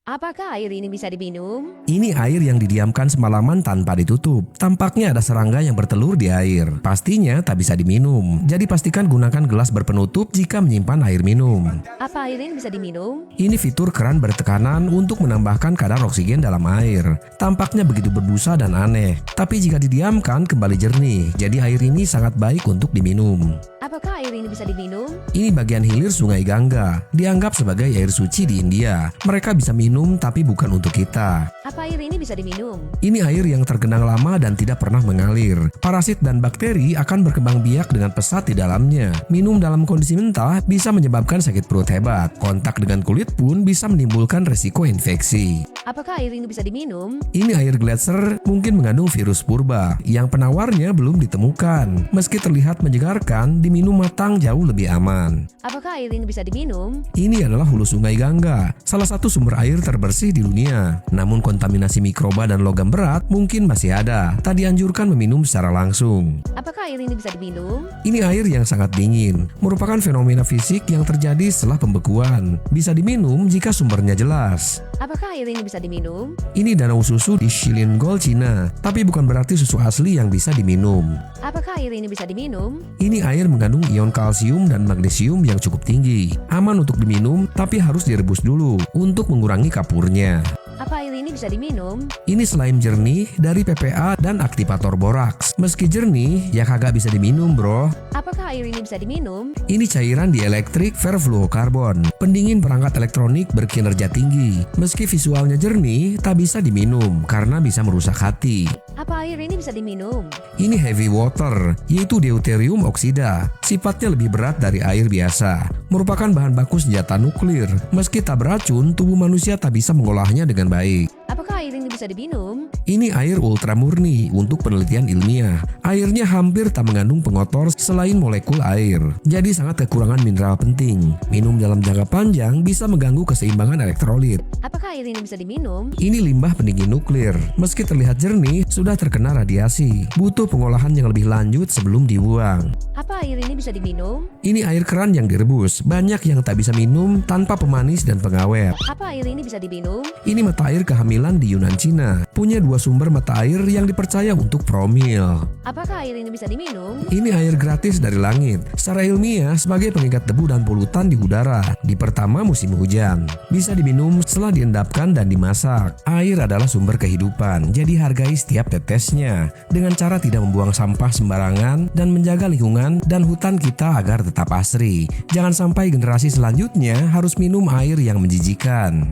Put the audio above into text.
Apakah air ini bisa diminum? Ini air yang didiamkan semalaman tanpa ditutup. Tampaknya ada serangga yang bertelur di air. Pastinya tak bisa diminum. Jadi pastikan gunakan gelas berpenutup jika menyimpan air minum. Apa air ini bisa diminum? Ini fitur keran bertekanan untuk menambahkan kadar oksigen dalam air. Tampaknya begitu berbusa dan aneh. Tapi jika didiamkan kembali jernih. Jadi air ini sangat baik untuk diminum. Apakah air ini bisa diminum? Ini bagian hilir Sungai Gangga, dianggap sebagai air suci di India. Mereka bisa minum tapi bukan untuk kita. Apa air ini bisa diminum? Ini air yang tergenang lama dan tidak pernah mengalir. Parasit dan bakteri akan berkembang biak dengan pesat di dalamnya. Minum dalam kondisi mentah bisa menyebabkan sakit perut hebat. Kontak dengan kulit pun bisa menimbulkan resiko infeksi. Apakah air ini bisa diminum? Ini air gletser mungkin mengandung virus purba yang penawarnya belum ditemukan. Meski terlihat menyegarkan, diminum matang jauh lebih aman. Apakah air ini bisa diminum? Ini adalah hulu Sungai Gangga, salah satu sumber air terbersih di dunia. Namun kontaminasi mikroba dan logam berat mungkin masih ada. Tak dianjurkan meminum secara langsung. Apakah air ini bisa diminum? Ini air yang sangat dingin, merupakan fenomena fisik yang terjadi setelah pembekuan. Bisa diminum jika sumbernya jelas. Apakah air ini bisa diminum? Ini danau susu di Shilingol, Cina, tapi bukan berarti susu asli yang bisa diminum. Apakah air ini bisa diminum? Ini air mengandung ion kalsium dan magnesium yang cukup tinggi. Aman untuk diminum, tapi harus direbus dulu untuk mengurangi kapurnya. Apa air ini bisa diminum? Ini slime jernih dari PPA dan aktivator boraks. Meski jernih, ya kagak bisa diminum bro. Apakah air ini bisa diminum? Ini cairan dielektrik perfluorokarbon, pendingin perangkat elektronik berkinerja tinggi. Meski visualnya jernih, tak bisa diminum karena bisa merusak hati. Apa air ini bisa diminum? Ini heavy water, yaitu deuterium oksida. Sifatnya lebih berat dari air biasa. Merupakan bahan baku senjata nuklir. Meski tak beracun, tubuh manusia tak bisa mengolahnya dengan baik. Apakah air ini bisa diminum? Ini air ultra murni untuk penelitian ilmiah. Airnya hampir tak mengandung pengotor selain molekul air. Jadi sangat kekurangan mineral penting. Minum dalam jangka panjang bisa mengganggu keseimbangan elektrolit. Apakah air ini bisa diminum? Ini limbah pendingin nuklir. Meski terlihat jernih, sudah terkena radiasi. Butuh pengolahan yang lebih lanjut sebelum dibuang. Apa air ini bisa diminum? Ini air keran yang direbus. Banyak yang tak bisa minum tanpa pemanis dan pengawet. Apa air ini bisa diminum? Ini mata air kehamilan di Yunan, Cina. Punya dua sumber mata air yang dipercaya untuk promil. Apakah air ini bisa diminum? Ini air gratis dari langit. Secara ilmiah sebagai pengikat debu dan polutan di udara di pertama musim hujan. Bisa diminum setelah diendapkan dan dimasak. Air adalah sumber kehidupan, jadi hargai setiap tetesnya. Dengan cara tidak membuang sampah sembarangan dan menjaga lingkungan dan hutan kita agar tetap asri. Jangan sampai generasi selanjutnya harus minum air yang menjijikan.